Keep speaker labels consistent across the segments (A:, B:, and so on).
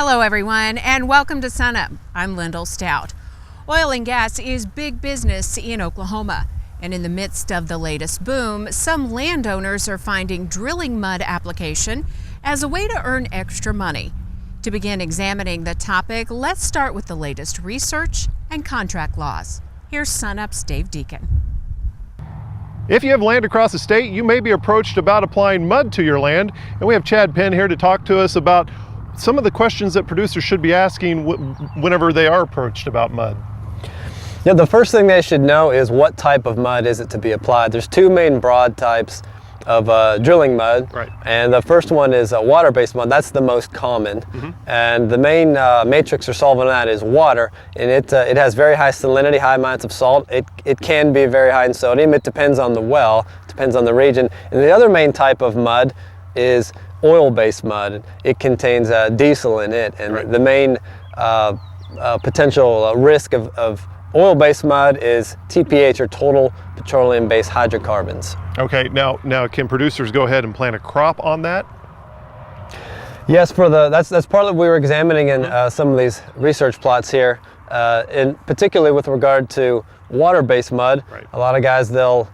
A: Hello everyone and welcome to Sunup. I'm Lyndall Stout. Oil and gas is big business in Oklahoma, and in the midst of the latest boom, some landowners are finding drilling mud application as a way to earn extra money. To begin examining the topic, let's start with the latest research and contract laws. Here's Sunup's Dave Deacon.
B: If you have land across the state, you may be approached about applying mud to your land, and we have Chad Penn here to talk to us about some of the questions that producers should be asking whenever they are approached about mud.
C: Yeah, the first thing they should know is what type of mud is it to be applied. There's two main broad types of drilling mud,
B: right.
C: And the first one is water-based mud. That's the most common, and the main matrix or solvent on that is water, and it has very high salinity, high amounts of salt. It can be very high in sodium. It depends on the well, depends on the region. And the other main type of mud is oil-based mud. It contains diesel in it, and
B: right.
C: The main potential risk of oil-based mud is TPH, or total petroleum-based hydrocarbons.
B: Okay, now can producers go ahead and plant a crop on that?
C: Yes, that's partly what we were examining in some of these research plots here, and particularly with regard to water-based mud.
B: Right.
C: A lot of guys, they'll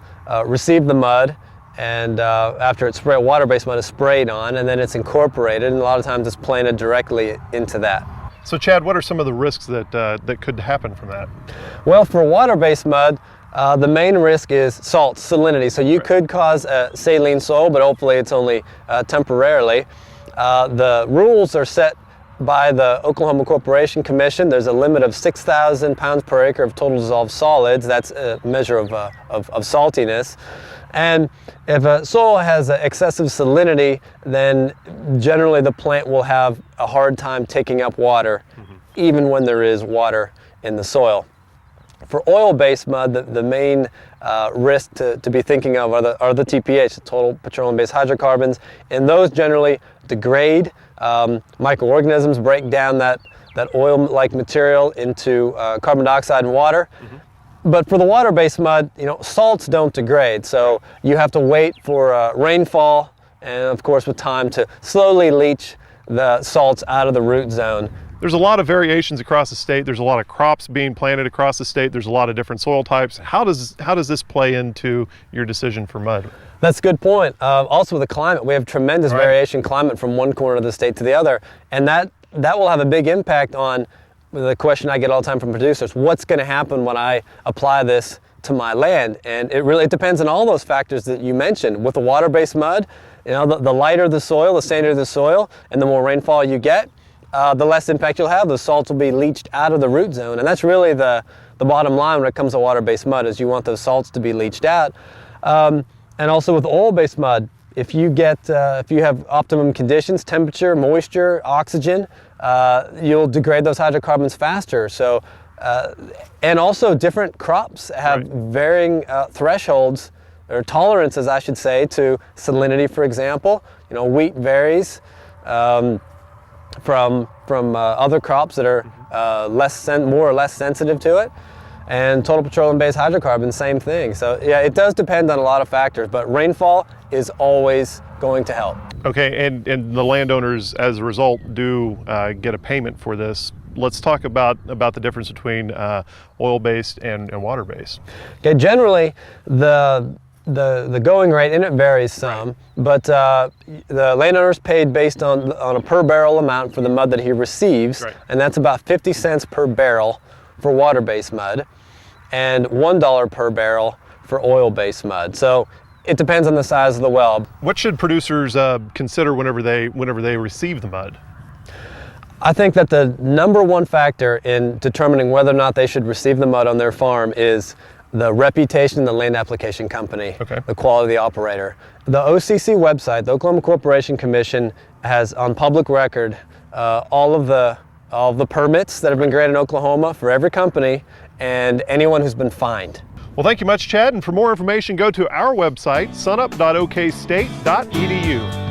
C: receive the mud, and after it's sprayed, water-based mud is sprayed on, and then it's incorporated, and a lot of times it's planted directly into that.
B: So Chad, what are some of the risks that could happen from that?
C: Well, for water-based mud, the main risk is salt, salinity. So you could cause saline soil, but hopefully it's only temporarily. The rules are set by the Oklahoma Corporation Commission. There's a limit of 6,000 pounds per acre of total dissolved solids. That's a measure of saltiness. And if a soil has excessive salinity, then generally the plant will have a hard time taking up water, even when there is water in the soil. For oil-based mud, the main risk to be thinking of are the TPH, the total petroleum-based hydrocarbons, and those generally degrade. Microorganisms break down that oil-like material into carbon dioxide and water. But for the water-based mud, salts don't degrade, so you have to wait for rainfall and, of course, with time to slowly leach the salts out of the root zone.
B: There's a lot of variations across the state. There's a lot of crops being planted across the state. There's a lot of different soil types. How does this play into your decision for mud?
C: That's a good point. Also with the climate, we have tremendous variation in climate from one corner of the state to the other, and that will have a big impact on the question I get all the time from producers: what's going to happen when I apply this to my land? And it depends on all those factors that you mentioned. With the water-based mud, the lighter the soil, the sandier the soil, and the more rainfall you get, the less impact you'll have. The salts will be leached out of the root zone, and that's really the bottom line when it comes to water-based mud, is you want those salts to be leached out. And also with oil-based mud, if you have optimum conditions, temperature, moisture, oxygen, you'll degrade those hydrocarbons faster. So, and also different crops have varying thresholds, or tolerances, I should say, to salinity. For example, wheat varies from other crops that are more or less sensitive to it, and total petroleum-based hydrocarbons, same thing. So yeah, it does depend on a lot of factors, but rainfall is always going to help.
B: Okay, and the landowners, as a result, do get a payment for this. Let's talk about the difference between oil-based and water-based.
C: Okay, generally the going rate, and it varies some, but the landowner's paid based on a per barrel amount for the mud that he receives, and that's about 50 cents per barrel for water-based mud, and $1 per barrel for oil-based mud. So it depends on the size of the well.
B: What should producers consider whenever they receive the mud?
C: I think that the number one factor in determining whether or not they should receive the mud on their farm is the reputation of the land application company, the quality of the operator. The OCC website, the Oklahoma Corporation Commission, has on public record all of the permits that have been granted in Oklahoma for every company and anyone who's been fined.
B: Well, thank you much, Chad. And for more information, go to our website, sunup.okstate.edu.